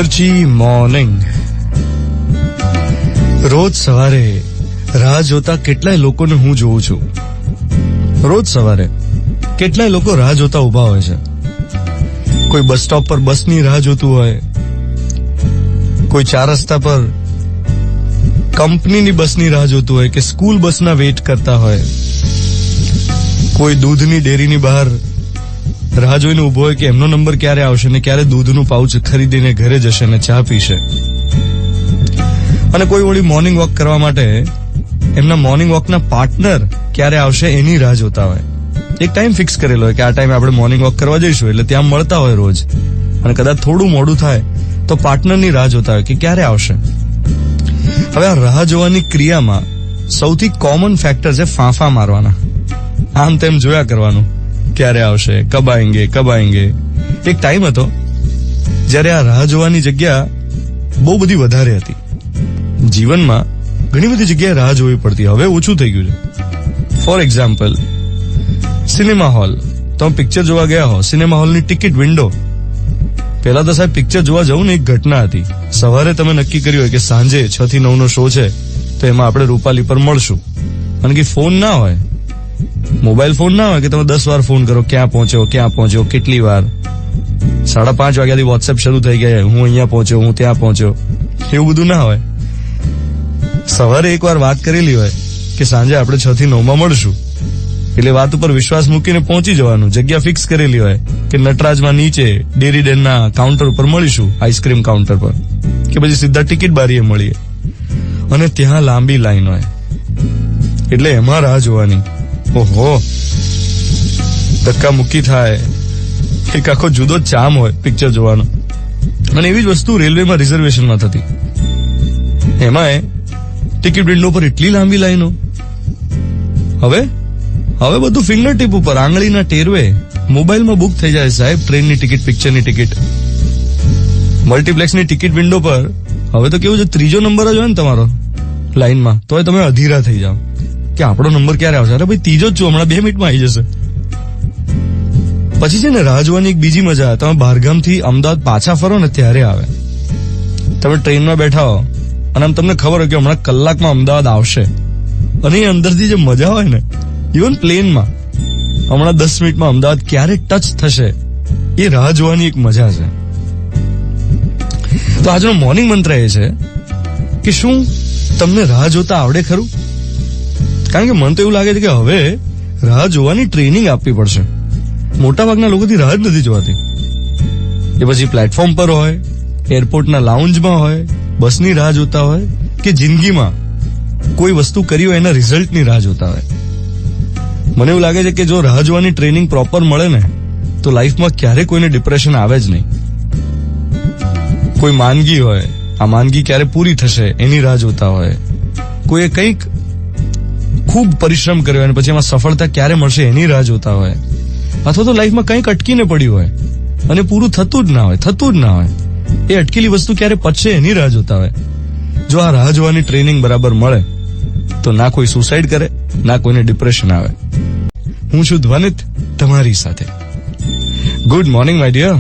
મિર્ચી morning. રોજ સવારે રાહ જોતા કેટલાય લોકોને હું જોઉં છું. રોજ સવારે કેટલાય લોકો રાહ જોતા ઉભા હોય છે. કોઈ બસ સ્ટોપ પર બસની રાહ જોતું હોય, કોઈ ચાર રસ્તા પર કંપનીની બસની રાહ જોતું હોય કે સ્કૂલ બસના વેઇટ કરતા હોય, કોઈ દૂધની ડેરીની બહાર રાહ જોઈને ઉભો હોય કે એમનો નંબર ક્યારે આવશે ને ક્યારે દૂધનું પાઉચ ખરીદીને ઘરે જશે ને ચા પીશે. અને કોઈ વળી મોર્નિંગ વોક કરવા માટે એમના મોર્નિંગ વોકના પાર્ટનર ક્યારે આવશે એની રાહ જોતા હોય. એક ટાઈમ ફિક્સ કરેલો હોય કે આ ટાઈમે આપણે મોર્નિંગ વોક કરવા જઈશું, એટલે ત્યાં મળતા હોય રોજ. અને કદાચ થોડું મોડું થાય તો પાર્ટનરની રાહ જોતા હોય કે ક્યારે આવશે. હવે આ રાહ જોવાની ક્રિયામાં સૌથી કોમન ફેક્ટર છે ફાંફા મારવાના. આમ તેમ જોયા કરવાનું, ક્યારે આવશે, કબ આએંગે કબ આએંગે. એક ટાઈમ હતો જ્યારે આ રાહ જોવાની જગ્યા બહુ બધી વધારે હતી. જીવનમાં ઘણી બધી જગ્યાએ રાહ જોવી પડતી, હવે ઓછું થઈ ગયું છે. For example, cinema hall. તમે પિક્ચર જોવા ગયા હો, સિનેમા હોલની ટિકિટ વિન્ડો. પહેલા તો સાહેબ પિક્ચર જોવા જવું ને એક ઘટના હતી. સવારે તમે નક્કી કર્યું હોય કે સાંજે 6 થી 9 નો શો છે, તો એમાં આપણે રૂપાલી પર મળશું. અને કે ફોન ના હોય, મોબાઈલ ફોન ના હોય કે તમે 10 વાર ફોન કરો, ક્યાં પહોંચ્યો, કેટલી વાર. 5:30 વાગ્યાથી વોટ્સએપ શરૂ થઈ ગયા, હું અહીંયા પહોંચ્યો, હું ત્યાં પહોંચ્યો. એવું બધું ના હોય. સવારે એકવાર વાત કરેલી હોય કે સાંજે આપણે 6 થી 9 માં મળશું, એટલે વાત ઉપર વિશ્વાસ મૂકીને પહોંચી જવાનું. જગ્યા ફિક્સ કરેલી હોય કે નટરાજમાં નીચે ડેરી ડેનના કાઉન્ટર ઉપર મળીશું, આઈસ્ક્રીમ કાઉન્ટર પર, કે પછી સીધા ટિકિટ બારીએ મળીએ. અને ત્યાં લાંબી લાઈન હોય, એટલે એમાં રાહ જોવાની. ઓહો, ધક્કા મુક્કી થાય. એક આખો જુદો જ ચામ હોય પિક્ચર જોવાનો. અને એવી જ વસ્તુ રેલવેમાં રિઝર્વેશનમાં થતી. એમાં ટિકિટ વિન્ડો પર એટલી લાંબી લાઈનો. હવે બધું ફિંગર ટીપ ઉપર, આંગળીના ટેરવે મોબાઈલમાં બુક થઈ જાય સાહેબ. ટ્રેનની ટિકિટ, પિક્ચરની ટિકિટ, મલ્ટીપ્લેક્સની ટિકિટ વિન્ડો પર હવે તો કેવું છે, 3જો નંબર જ હોય ને તમારો લાઈનમાં, તોય તમે અધીરા થઈ જાઓ કે આપણો નંબર ક્યારે આવશે. અરે ભાઈ 3જો જ છું, હમણાં 2 મિનિટમાં આવી જશે. પછી છે ને રાહ જોવાની એક બીજી મજા, તમે બહારગામથી અમદાવાદ પાછા ફરો ને ત્યારે આવે. તમે ટ્રેનમાં બેઠા હો અને આમ તમને ખબર હોય કે હમણાં કલાકમાં અમદાવાદ આવશે, અને એ અંદરથી જે મજા હોય ને, ઇવન પ્લેનમાં હમણાં 10 મિનિટમાં અમદાવાદ ક્યારે ટચ થશે, એ રાહ જોવાની એક મજા છે. તો આજનો મોર્નિંગ મંત્ર એ છે કે શું તમને રાહ જોતા આવડે ખરું? કારણ કે મને તો એવું લાગે છે કે હવે રાહ જોવાની ટ્રેનિંગ આપવી પડશે. મોટાભાગના લોકોથી રાહ જ નથી જોવાતી. એ પછી પ્લેટફોર્મ પર હોય, એરપોર્ટના લાઉન્જમાં હોય, બસની રાહ જોતા હોય, કે જિંદગીમાં કોઈ વસ્તુ કરી હોય એના રિઝલ્ટની રાહ જોતા હોય. મને એવું લાગે છે કે જો રાહ જોવાની ટ્રેનિંગ પ્રોપર મળે ને, તો લાઈફમાં ક્યારે કોઈને ડિપ્રેશન આવે જ નહીં. કોઈ માંદગી હોય, આ માંદગી ક્યારે પૂરી થશે એની રાહ જોતા હોય. કોઈએ કંઈક ખૂબ પરિશ્રમ કર્યો અને પછી એમાં સફળતા ક્યારે મળશે એની રાહ જોતા હોય. અથવા તો લાઈફમાં કંઈક અટકીને પડ્યું હોય અને પૂરું થતું જ ના હોય, એ અટકેલી વસ્તુ ક્યારે પચશે એની રાહ જોતા હોય. જો આ રાહ જોવાની ટ્રેનિંગ બરાબર મળે તો ના કોઈ સુસાઇડ કરે, ના કોઈને ડિપ્રેશન આવે. હું છું ધ્વનિત તમારી સાથે. Good morning my dear.